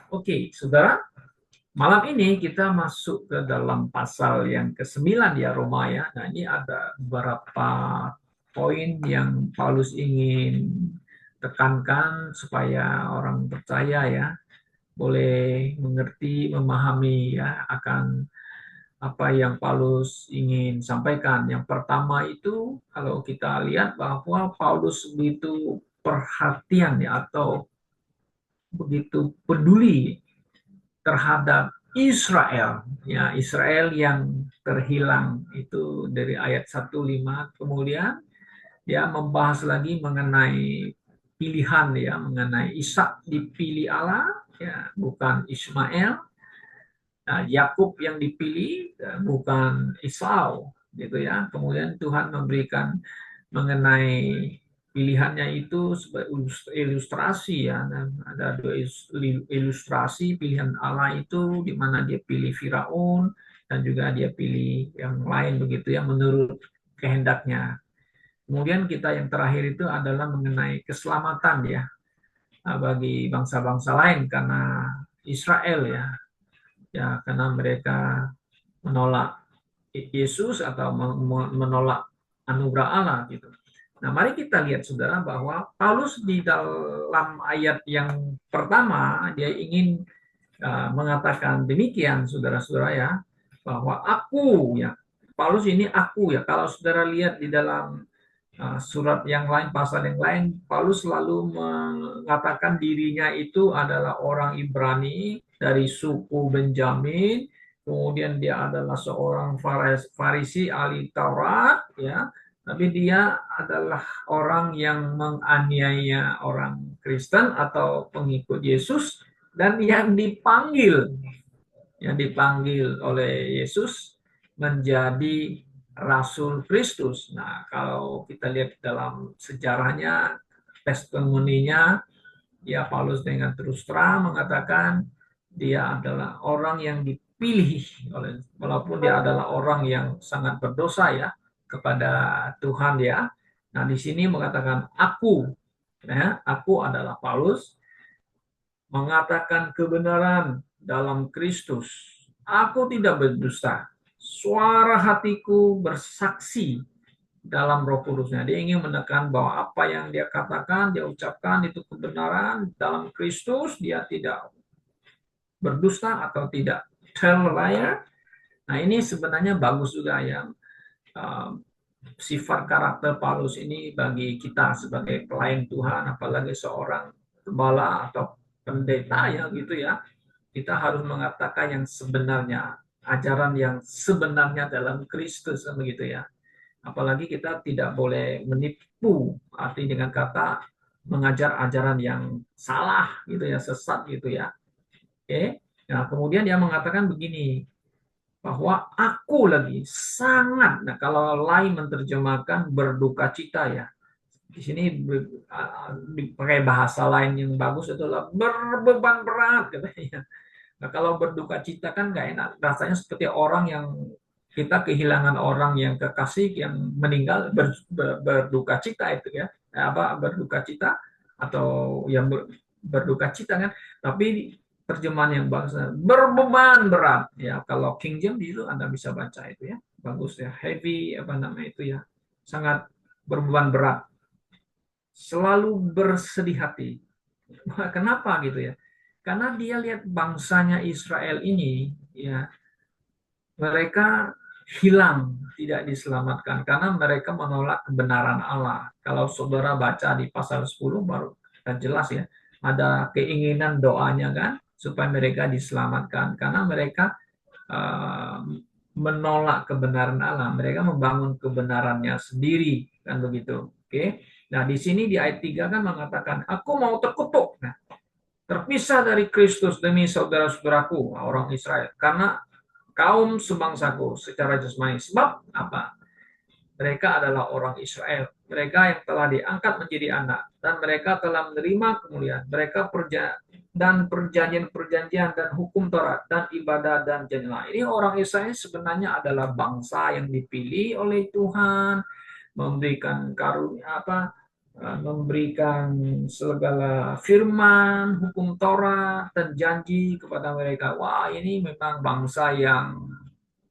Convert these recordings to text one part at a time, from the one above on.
Oke, saudara, malam ini kita masuk ke dalam pasal yang ke-9 ya, Roma ya. Nah, ini ada beberapa poin yang Paulus ingin tekankan supaya orang percaya ya boleh mengerti, memahami ya akan apa yang Paulus ingin sampaikan. Yang pertama itu kalau kita lihat bahwa Paulus begitu perhatian ya atau begitu peduli terhadap Israel, ya Israel yang terhilang itu dari ayat 1:5. Kemudian dia membahas lagi mengenai pilihan ya, mengenai Ishak dipilih Allah ya, bukan Ismail. Nah, Yakub yang dipilih bukan Esau gitu ya. Kemudian Tuhan memberikan mengenai pilihannya itu sebagai ilustrasi ya. Dan ada dua ilustrasi pilihan Allah itu di mana dia pilih Firaun dan juga dia pilih yang lain begitu ya menurut kehendaknya. Kemudian kita yang terakhir itu adalah mengenai keselamatan ya bagi bangsa-bangsa lain karena Israel ya karena mereka menolak Yesus atau menolak anugerah Allah gitu. Nah, mari kita lihat saudara bahwa Paulus di dalam ayat yang pertama dia ingin mengatakan demikian saudara-saudara ya bahwa aku ya Paulus ini aku ya kalau saudara lihat di dalam surat yang lain pasal yang lain Paulus selalu mengatakan dirinya itu adalah orang Ibrani dari suku Benjamin, kemudian dia adalah seorang Farisi ahli Taurat ya, tapi dia adalah orang yang menganiaya orang Kristen atau pengikut Yesus dan yang dipanggil oleh Yesus menjadi Rasul Kristus. Nah, kalau kita lihat dalam sejarahnya, testimoninya, ya Paulus dengan terus terang mengatakan dia adalah orang yang dipilih oleh, walaupun dia adalah orang yang sangat berdosa ya kepada Tuhan ya. Nah, di sini mengatakan aku, ya, aku adalah Paulus mengatakan kebenaran dalam Kristus. Aku tidak berdusta. Suara hatiku bersaksi dalam Roh Kudusnya. Dia ingin menekan bahwa apa yang dia katakan, dia ucapkan itu kebenaran dalam Kristus. Dia tidak berdusta atau tidak tell liar. Nah, ini sebenarnya bagus juga yang uh, sifat karakter Paulus ini bagi kita sebagai pelayan Tuhan, apalagi seorang gembala atau pendeta ya gitu ya, kita harus mengatakan yang sebenarnya, ajaran yang sebenarnya dalam Kristus begitu ya. Apalagi kita tidak boleh menipu, arti dengan kata mengajar ajaran yang salah gitu ya, sesat gitu ya. Oke. Nah, kemudian dia mengatakan begini, bahwa aku lagi sangat, nah kalau lain menerjemahkan berduka cita ya. Di sini dipakai bahasa lain yang bagus adalah berbeban berat katanya. Nah, kalau berduka cita kan nggak enak, rasanya seperti orang yang kita kehilangan orang yang kekasih yang meninggal berduka cita itu ya, apa berduka cita atau yang berduka cita kan, tapi terjemahan yang bagus berbeban berat ya kalau King James itu Anda bisa baca itu ya bagus ya heavy apa namanya itu ya sangat berbeban berat selalu bersedih hati. Kenapa gitu ya? Karena dia lihat bangsanya Israel ini, ya mereka hilang, tidak diselamatkan karena mereka menolak kebenaran Allah. Kalau saudara baca di pasal 10 baru kita jelas ya, ada keinginan doanya kan supaya mereka diselamatkan karena mereka uh, menolak kebenaran Allah. Mereka membangun kebenarannya sendiri kan begitu. Oke. Nah, di sini di ayat 3 kan mengatakan, "Aku mau terkutuk." Nah, terpisah dari Kristus demi saudara-saudaraku orang Israel karena kaum sebangsaku secara jasmani sebab apa mereka adalah orang Israel mereka yang telah diangkat menjadi anak dan mereka telah menerima kemuliaan mereka dan perjanjian-perjanjian dan hukum Taurat dan ibadah dan janjilah ini orang Israel sebenarnya adalah bangsa yang dipilih oleh Tuhan memberikan karunia apa memberikan segala firman, hukum Taurat, dan janji kepada mereka. Wah, ini memang bangsa yang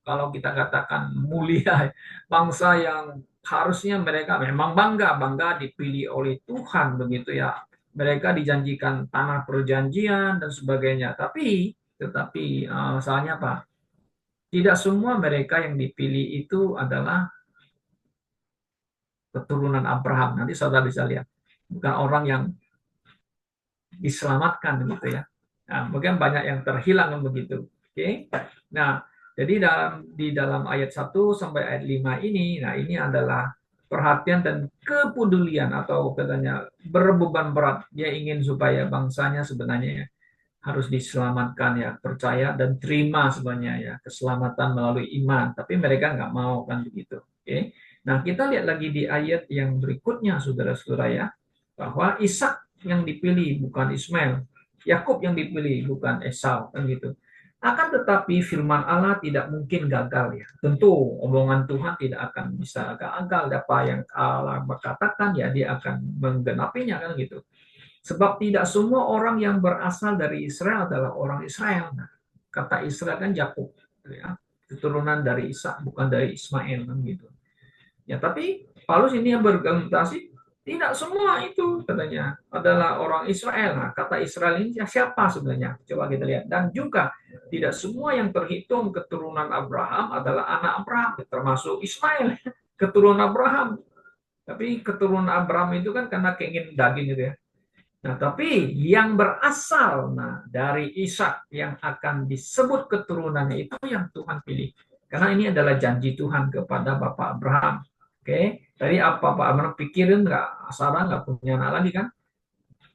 kalau kita katakan mulia, bangsa yang harusnya mereka memang bangga dipilih oleh Tuhan begitu ya. Mereka dijanjikan tanah perjanjian dan sebagainya. Tetapi soalnya apa? Tidak semua mereka yang dipilih itu adalah keturunan Abraham. Nanti saudara bisa lihat. Bukan orang yang diselamatkan gitu ya. Nah, mungkin banyak yang terhilang begitu. Oke. Nah, jadi di dalam ayat 1 sampai ayat 5 ini, nah ini adalah perhatian dan kepedulian atau katanya berbeban berat. Dia ingin supaya bangsanya sebenarnya ya, harus diselamatkan ya, percaya dan terima sebenarnya ya, keselamatan melalui iman. Tapi mereka nggak mau kan begitu. Oke. Nah, kita lihat lagi di ayat yang berikutnya, saudara-saudara ya, bahwa Ishak yang dipilih bukan Ismail, Yakub yang dipilih bukan Esau kan gitu. Akan tetapi firman Allah tidak mungkin gagal ya. Tentu omongan Tuhan tidak akan bisa gagal. Apa yang Allah berkatakan ya dia akan menggenapinya kan gitu. Sebab tidak semua orang yang berasal dari Israel adalah orang Israel. Nah, kata Israel kan Yakub, ya, keturunan dari Ishak bukan dari Ismail kan gitu. Ya, tapi Paulus ini yang berargumentasi tidak semua itu katanya adalah orang Israel. Nah, kata Israel ini siapa sebenarnya? Coba kita lihat. Dan juga tidak semua yang terhitung keturunan Abraham adalah anak Abraham, termasuk Ismail, keturunan Abraham. Tapi keturunan Abraham itu kan karena keingin daging gitu ya. Nah, tapi yang berasal dari Ishak yang akan disebut keturunannya itu yang Tuhan pilih. Karena ini adalah janji Tuhan kepada Bapak Abraham. Oke, tadi apa Pak Abraham pikirin nggak Sarah nggak punya anak lagi kan?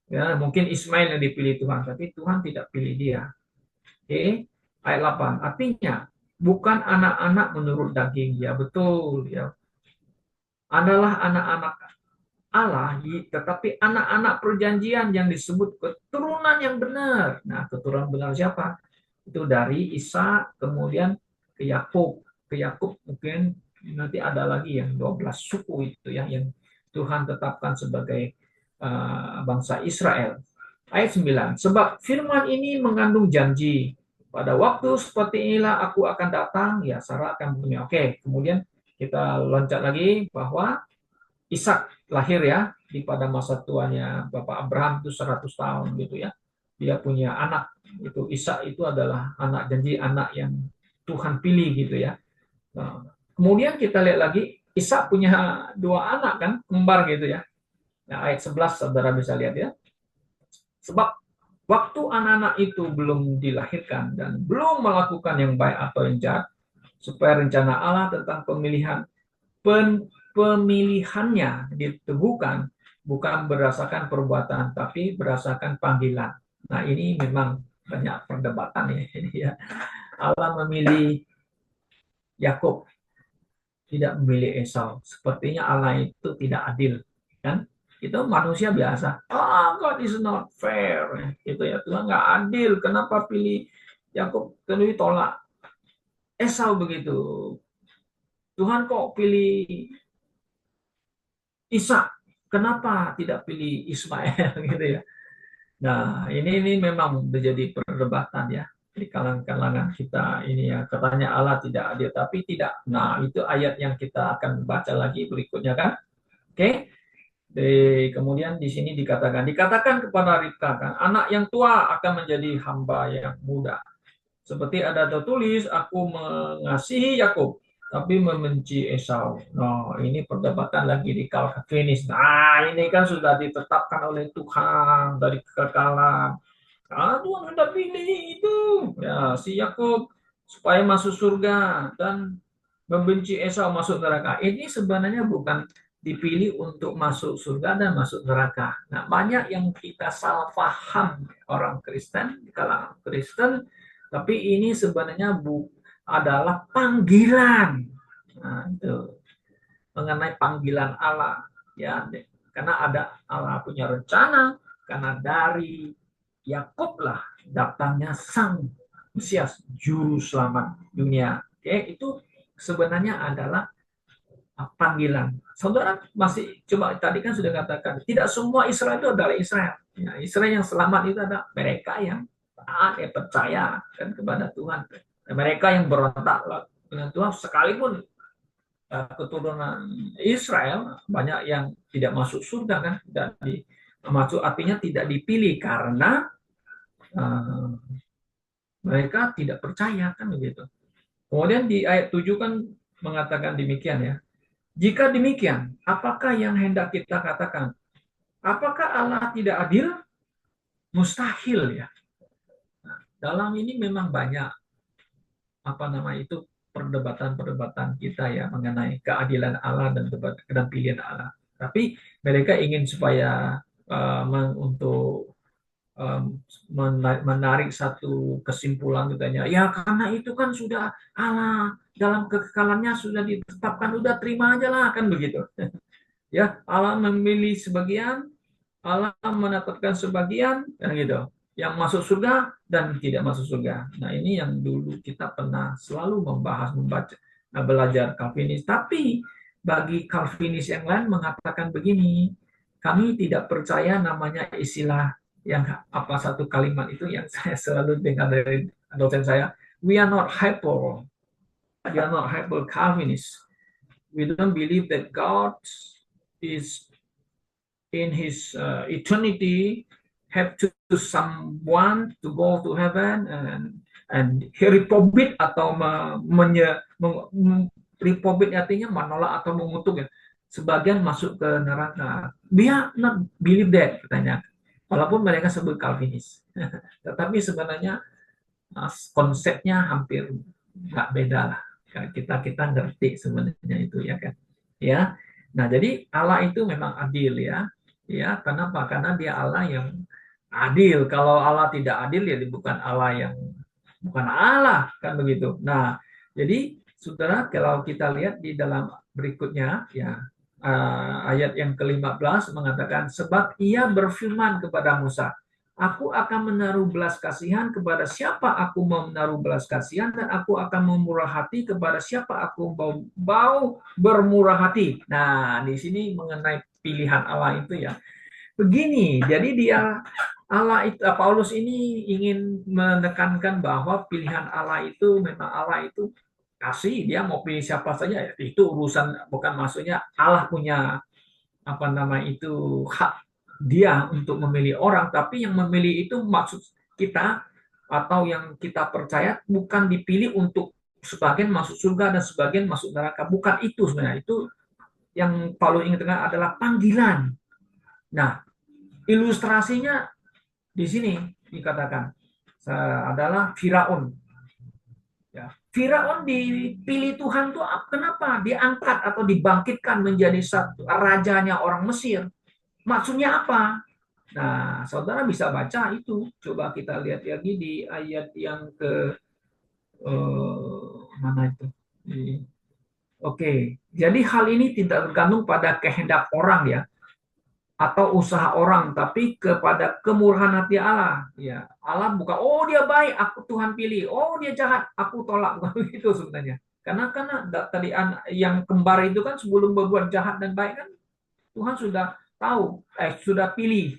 Ya, mungkin Ismail yang dipilih Tuhan, tapi Tuhan tidak pilih dia. Oke, ayat 8. Artinya bukan anak-anak menurut daging ya betul ya. Adalah anak-anak Allah, tetapi anak-anak perjanjian yang disebut keturunan yang benar. Nah, keturunan benar siapa? Itu dari Isa, kemudian ke Yakub. Ke Yakub mungkin nanti ada lagi yang 12 suku itu ya, yang Tuhan tetapkan sebagai bangsa Israel. Ayat 9. Sebab firman ini mengandung janji. Pada waktu seperti inilah aku akan datang, ya Sarah akan punya. Oke, kemudian kita loncat lagi bahwa Ishak lahir ya di pada masa tuanya Bapak Abraham itu 100 tahun gitu ya. Dia punya anak itu Ishak itu adalah anak janji, anak yang Tuhan pilih gitu ya. Nah, kemudian kita lihat lagi Ishak punya dua anak kan kembar gitu ya. Nah, ayat 11 saudara bisa lihat ya. Sebab waktu anak-anak itu belum dilahirkan dan belum melakukan yang baik atau yang jahat, supaya rencana Allah tentang pemilihannya diteguhkan bukan berdasarkan perbuatan tapi berdasarkan panggilan. Nah, ini memang banyak perdebatan ya. Ini ya. Allah memilih Yakub, tidak memilih Esau. Sepertinya Allah itu tidak adil, kan? Itu manusia biasa. God is not fair. Itu ya, Tuhan nggak adil. Kenapa pilih Yakub? Terus tolak Esau begitu. Tuhan kok pilih Ishak, kenapa tidak pilih Ismail gitu ya. Nah, ini memang menjadi perdebatan ya di kalangan kita ini ya. Katanya Allah tidak adil, tapi tidak. Nah, itu ayat yang kita akan baca lagi berikutnya kan. Oke. Kemudian di sini dikatakan kepada Ribka kan, anak yang tua akan menjadi hamba yang muda. Seperti ada tertulis, aku mengasihi Yakub, tapi membenci Esau. Nah, ini perdebatan lagi di Calvinis. Nah, ini kan sudah ditetapkan oleh Tuhan dari kekekalan. Ah, Tuhan sudah pilih itu, ya si Yakub supaya masuk surga dan membenci Esau masuk neraka. Ini sebenarnya bukan dipilih untuk masuk surga dan masuk neraka. Nah, banyak yang kita salah paham orang Kristen, di kalangan Kristen, tapi ini sebenarnya adalah panggilan. Nah, itu mengenai panggilan Allah ya, karena ada Allah punya rencana, karena dari Yakub lah datangnya sang Mesias, juru selamat dunia. Oke, itu sebenarnya adalah panggilan. Saudara masih coba tadi kan sudah katakan, tidak semua Israel itu adalah Israel. Ya, Israel yang selamat itu adalah mereka yang taat, yang percaya kan kepada Tuhan. Dan mereka yang berontak dengan Tuhan, sekalipun keturunan Israel banyak yang tidak masuk surga kan, tidak masuk artinya tidak dipilih karena uh, mereka tidak percaya kan begitu. Kemudian di ayat 7 kan mengatakan demikian ya. Jika demikian, apakah yang hendak kita katakan? Apakah Allah tidak adil? Mustahil ya. Nah, dalam ini memang banyak apa nama itu perdebatan-perdebatan kita ya mengenai keadilan Allah dan pilihan Allah. Tapi mereka ingin supaya untuk menarik satu kesimpulan katanya ya karena itu kan sudah Allah dalam kekekalannya sudah ditetapkan udah terima aja lah kan begitu ya Allah memilih sebagian Allah menetapkan sebagian kan gitu yang masuk surga dan tidak masuk surga. Nah ini yang dulu kita pernah selalu membaca belajar Calvinis. Tapi bagi Calvinis yang lain mengatakan begini, kami tidak percaya namanya istilah yang apa satu kalimat itu yang saya selalu dengar dari dosen saya. We are not hyper, we are not hyper Calvinist. We don't believe that God is in his eternity have to someone to go to heaven and he reprobate atau reprobate artinya menolak atau mengutuk ya sebagian masuk ke neraka dia not believe that katanya walaupun mereka sebut Calvinis tetapi sebenarnya konsepnya hampir nggak beda lah kita kita ngerti sebenarnya itu ya kan ya nah jadi Allah itu memang adil ya ya kenapa karena dia Allah yang adil kalau Allah tidak adil ya bukan Allah yang bukan Allah kan begitu nah jadi saudara kalau kita lihat di dalam berikutnya ya ayat yang ke-15 mengatakan sebab ia berfirman kepada Musa aku akan menaruh belas kasihan kepada siapa aku mau menaruh belas kasihan dan aku akan memurah hati kepada siapa aku mau bermurah hati. Nah, di sini mengenai pilihan Allah itu ya. Begini, jadi dia Allah itu Paulus ini ingin menekankan bahwa pilihan Allah itu memang Allah itu kasih dia mau pilih siapa saja itu urusan bukan maksudnya Allah punya apa nama itu hak dia untuk memilih orang tapi yang memilih itu maksud kita atau yang kita percaya bukan dipilih untuk sebagian masuk surga dan sebagian masuk neraka bukan itu sebenarnya itu yang Paulus ingatkan adalah panggilan. Nah ilustrasinya di sini dikatakan adalah Firaun. Ya. Firaun dipilih Tuhan tuh kenapa? Diangkat atau dibangkitkan menjadi satu rajanya orang Mesir. Maksudnya apa? Nah, saudara bisa baca itu. Coba kita lihat lagi di ayat yang ke mana itu? Oke, jadi hal ini tidak tergantung pada kehendak orang ya, atau usaha orang, tapi kepada kemurahan hati Allah. Ya, Allah bukan, oh dia baik, aku Tuhan pilih. Oh dia jahat, aku tolak. Bukan begitu sebenarnya. Karena tadi yang kembar itu kan sebelum berbuat jahat dan baik kan Tuhan sudah tahu, sudah pilih.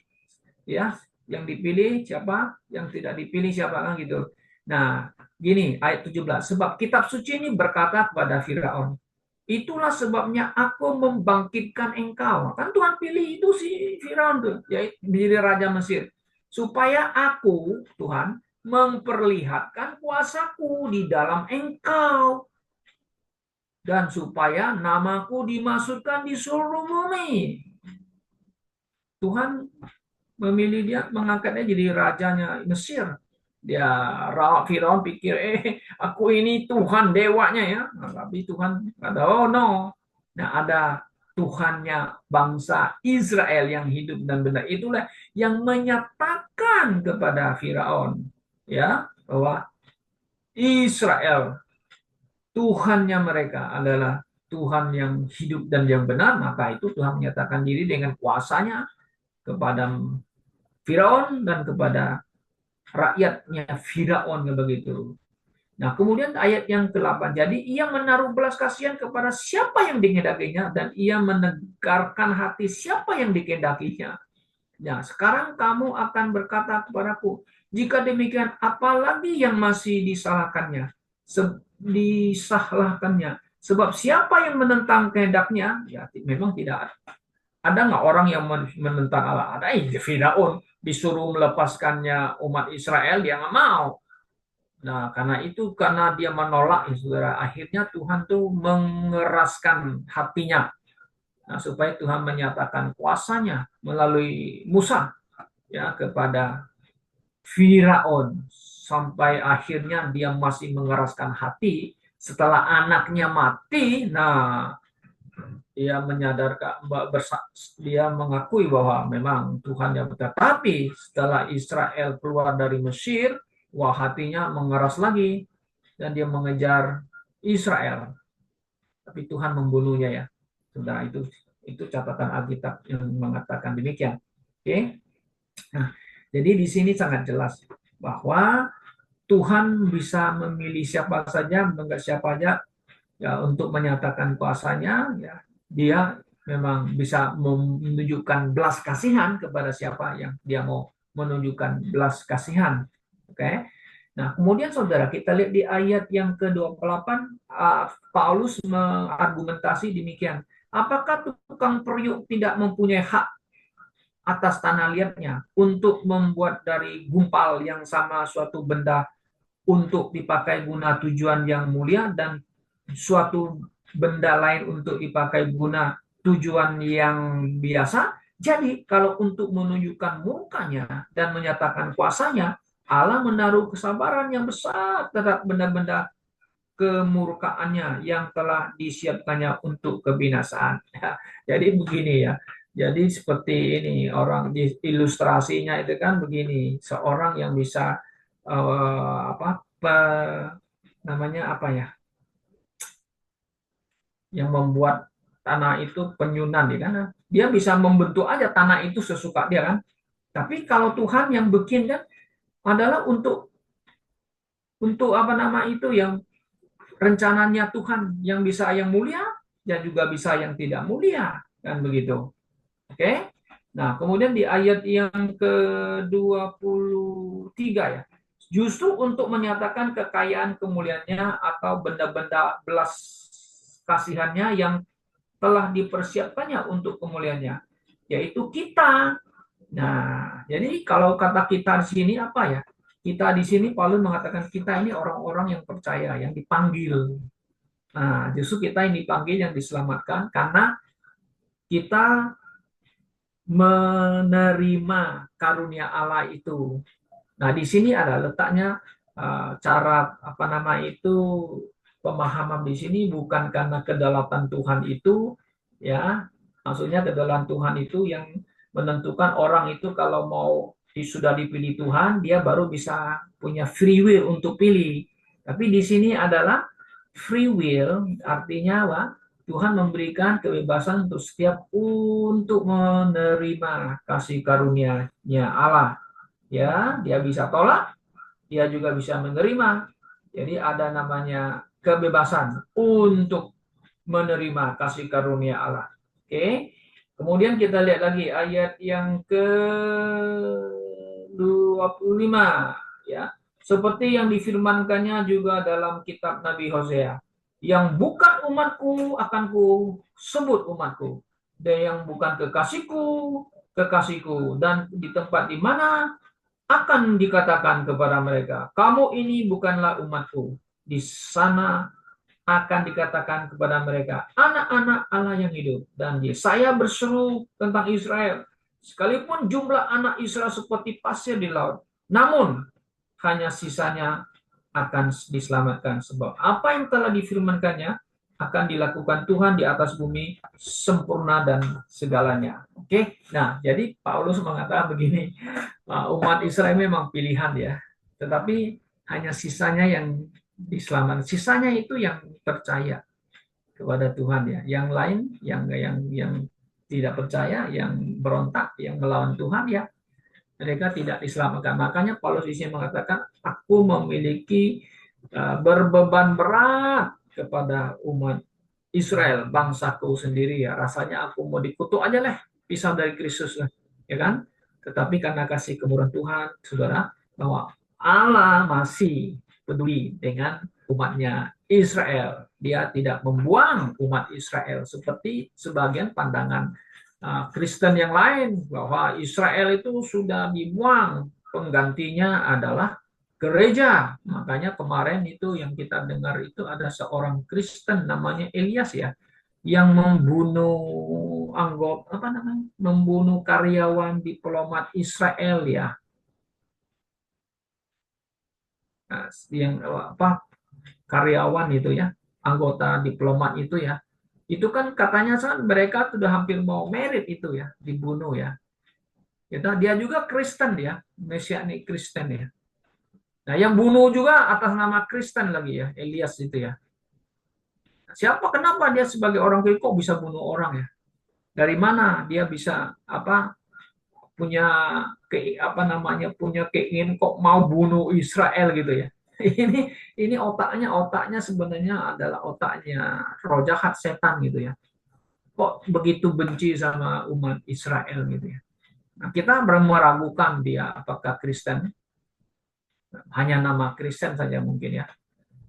Ya, yang dipilih siapa, yang tidak dipilih siapa kan gitu. Nah, gini ayat 17. Sebab kitab suci ini berkata kepada Firaun, itulah sebabnya aku membangkitkan engkau. Kan Tuhan pilih itu si Firaun tuh, yaitu menjadi raja Mesir. Supaya aku, Tuhan, memperlihatkan kuasaku di dalam engkau. Dan supaya namaku dimasukkan di seluruh bumi. Tuhan memilih dia, mengangkatnya jadi rajanya Mesir. Dia Firaun pikir, aku ini Tuhan dewanya ya. Nah, tapi Tuhan kata, oh no. Nah ada Tuhannya bangsa Israel yang hidup dan benar. Itulah yang menyatakan kepada Firaun ya bahwa Israel Tuhannya mereka adalah Tuhan yang hidup dan yang benar. Maka itu Tuhan menyatakan diri dengan kuasanya kepada Firaun dan kepada rakyatnya Firaun begitu. Nah, kemudian ayat yang ke-8. Jadi ia menaruh belas kasihan kepada siapa yang dikehendakinya dan ia menegarkan hati siapa yang dikehendakinya. Nah, sekarang kamu akan berkata kepadaku, jika demikian apalagi yang masih disalahkannya? Disalahkannya. Sebab siapa yang menentang kehendaknya? Ya, memang tidak ada. Ada nggak orang yang menentang Allah? Ada. Firaun disuruh melepaskannya umat Israel, dia nggak mau. Nah, karena itu, karena dia menolak, ya saudara, akhirnya Tuhan tuh mengeraskan hatinya. Nah, supaya Tuhan menyatakan kuasanya melalui Musa ya kepada Firaun, sampai akhirnya dia masih mengeraskan hati setelah anaknya mati. Nah, dia menyadarkan, dia mengakui bahwa memang Tuhan yang benar. Tapi setelah Israel keluar dari Mesir, wah, hatinya mengeras lagi dan dia mengejar Israel. Tapi Tuhan membunuhnya, ya. Sudah, itu catatan Alkitab yang mengatakan demikian. Oke. Nah, jadi di sini sangat jelas bahwa Tuhan bisa memilih siapa saja, menganggap siapa saja ya untuk menyatakan kuasanya, ya. Dia memang bisa menunjukkan belas kasihan kepada siapa yang dia mau menunjukkan belas kasihan. Oke. Nah, kemudian saudara, kita lihat di ayat yang ke-28, Paulus mengargumentasi demikian. Apakah tukang periuk tidak mempunyai hak atas tanah liatnya untuk membuat dari gumpal yang sama suatu benda untuk dipakai guna tujuan yang mulia dan suatu benda lain untuk dipakai guna tujuan yang biasa? Jadi kalau untuk menunjukkan murkanya dan menyatakan kuasanya, Allah menaruh kesabaran yang besar terhadap benda-benda kemurkaannya yang telah disiapkannya untuk kebinasaan. Ya, jadi begini, ya. Jadi seperti ini, orang di ilustrasinya itu kan begini, seorang yang bisa apa namanya apa ya, yang membuat tanah itu penyunan, ya kan? Dia bisa membentuk aja tanah itu sesuka dia, kan? Tapi kalau Tuhan yang bikin kan adalah untuk apa nama itu, yang rencananya Tuhan yang bisa yang mulia dan juga bisa yang tidak mulia, kan begitu. Oke. Nah, kemudian di ayat yang ke-23, ya. Justru untuk menyatakan kekayaan kemuliaannya atau benda-benda belas kasihannya yang telah dipersiapkannya untuk kemuliaannya, yaitu kita. Nah, jadi kalau kata kita di sini apa, ya? Kita di sini Paulus mengatakan kita ini orang-orang yang percaya, yang dipanggil. Nah, justru kita yang dipanggil, yang diselamatkan karena kita menerima karunia Allah itu. Nah, di sini ada letaknya, cara apa nama itu, pemahaman di sini bukan karena kedaulatan Tuhan itu, ya. Maksudnya kedaulatan Tuhan itu yang menentukan orang itu kalau mau sudah dipilih Tuhan, dia baru bisa punya free will untuk pilih. Tapi di sini adalah free will, artinya apa? Tuhan memberikan kebebasan untuk setiap untuk menerima kasih karunia-Nya Allah. Ya, dia bisa tolak, dia juga bisa menerima. Jadi ada namanya kebebasan untuk menerima kasih karunia Allah. Oke. Kemudian kita lihat lagi ayat yang ke-25, ya. Seperti yang difirmankannya juga dalam kitab Nabi Hosea, yang bukan umatku akan ku sebut umatku, dan yang bukan kekasihku kekasihku, dan di tempat di mana akan dikatakan kepada mereka, kamu ini bukanlah umatku. Di sana akan dikatakan kepada mereka, anak-anak Allah yang hidup. Dan saya berseru tentang Israel, sekalipun jumlah anak Israel seperti pasir di laut, namun hanya sisanya akan diselamatkan. Sebab apa yang telah difirmankannya akan dilakukan Tuhan di atas bumi, sempurna dan segalanya. Oke, nah jadi Paulus mengatakan begini, umat Israel memang pilihan, ya, tetapi hanya sisanya yang diselamatkan. Sisanya itu yang percaya kepada Tuhan, ya. Yang lain, yang tidak percaya, yang berontak, yang melawan Tuhan, ya, mereka tidak diselamatkan. Makanya Paulus di sini mengatakan, aku memiliki berbeban berat kepada umat Israel, bangsaku sendiri ya. Rasanya aku mau dikutuk aja lah, pisah dari Kristus lah, ya kan? Tetapi karena kasih kemurahan Tuhan, saudara, bahwa Allah masih peduli dengan umatnya Israel. Dia tidak membuang umat Israel seperti sebagian pandangan Kristen yang lain bahwa Israel itu sudah dibuang, penggantinya adalah gereja. Makanya kemarin itu yang kita dengar itu ada seorang Kristen namanya Elias ya, yang membunuh anggota apa namanya, membunuh karyawan diplomat Israel ya. Nah, yang apa, karyawan itu ya, anggota diplomat itu ya, itu kan katanya kan mereka sudah hampir mau merit itu ya, dibunuh ya. Dia juga Kristen ya, Mesianik Kristen ya. Nah, yang bunuh juga atas nama Kristen lagi ya, Elias itu ya. Siapa, kenapa dia sebagai orang Kristen kok bisa bunuh orang ya? Dari mana dia bisa apa, punya apa namanya, punya keinginan kok mau bunuh Israel gitu ya? Ini otaknya sebenarnya adalah otaknya roh jahat, setan gitu ya. Kok begitu benci sama umat Israel gitu ya? Nah, kita meragukan dia apakah Kristen, hanya nama Kristen saja mungkin ya.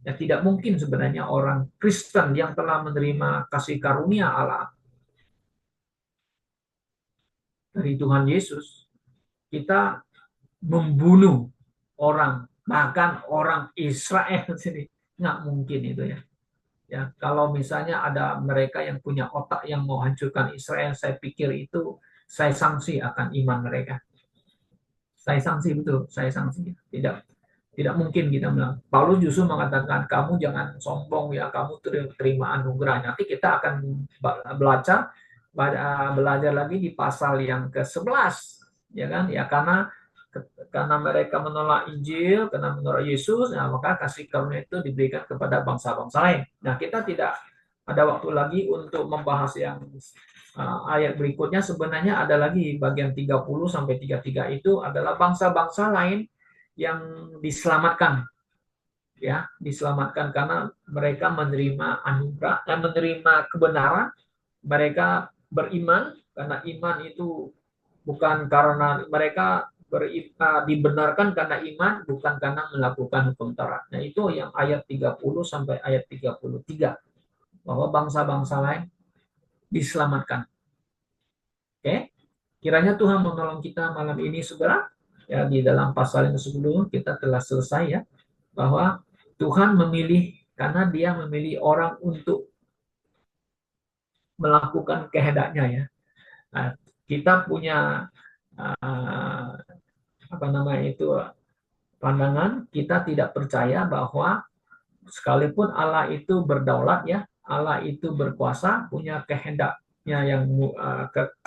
Ya tidak mungkin sebenarnya orang Kristen yang telah menerima kasih karunia Allah dari Tuhan Yesus, kita membunuh orang, bahkan orang Israel sendiri. Nggak mungkin itu ya. Ya, kalau misalnya ada mereka yang punya otak yang mau hancurkan Israel, saya pikir itu saya sanksi akan iman mereka. Saya sanksi betul, saya sanksi. Tidak mungkin kita bilang. Paulus justru mengatakan kamu jangan sombong ya, kamu terima anugerah. Nanti kita akan belajar belajar lagi di pasal yang ke-11, ya kan? Ya karena mereka menolak Injil, karena menolak Yesus, nah, maka kasih karunia itu diberikan kepada bangsa-bangsa lain. Nah, kita tidak ada waktu lagi untuk membahas yang ayat berikutnya. Sebenarnya ada lagi bagian 30 sampai 33 itu adalah bangsa-bangsa lain yang diselamatkan, ya, diselamatkan karena mereka menerima anugerah dan menerima kebenaran. Mereka beriman karena iman itu bukan karena mereka dibenarkan karena iman, bukan karena melakukan hukum Taurat. Nah, itu yang ayat 30 sampai ayat 33, bahwa bangsa-bangsa lain diselamatkan. Oke, kiranya Tuhan menolong kita malam ini, saudara. Ya, di dalam pasal yang sebelum kita telah selesai ya, bahwa Tuhan memilih karena Dia memilih orang untuk melakukan kehendaknya ya. Nah, kita punya apa namanya itu, pandangan kita tidak percaya bahwa sekalipun Allah itu berdaulat ya, Allah itu berkuasa, punya kehendaknya yang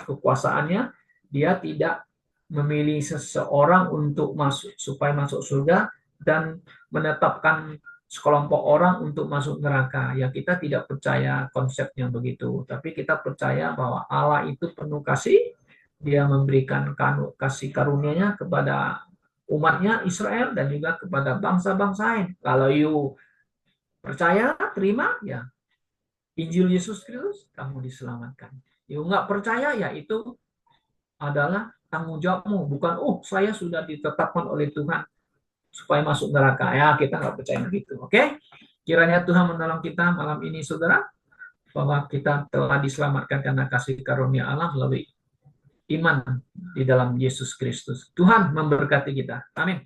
kekuasaannya, dia tidak memilih seseorang untuk masuk supaya masuk surga dan menetapkan sekelompok orang untuk masuk neraka. Ya, kita tidak percaya konsepnya begitu, tapi kita percaya bahwa Allah itu penuh kasih, dia memberikan kasih karunia-Nya kepada umatnya Israel dan juga kepada bangsa-bangsa lain. Kalau you percaya, terima, ya Injil Yesus Kristus, kamu diselamatkan. You nggak percaya, ya itu adalah tanggung jawabmu. Bukan, saya sudah ditetapkan oleh Tuhan supaya masuk neraka. Ya, kita nggak percaya begitu. Oke? Kiranya Tuhan menolong kita malam ini, saudara, bahwa kita telah diselamatkan karena kasih karunia Allah melalui iman di dalam Yesus Kristus. Tuhan memberkati kita. Amin.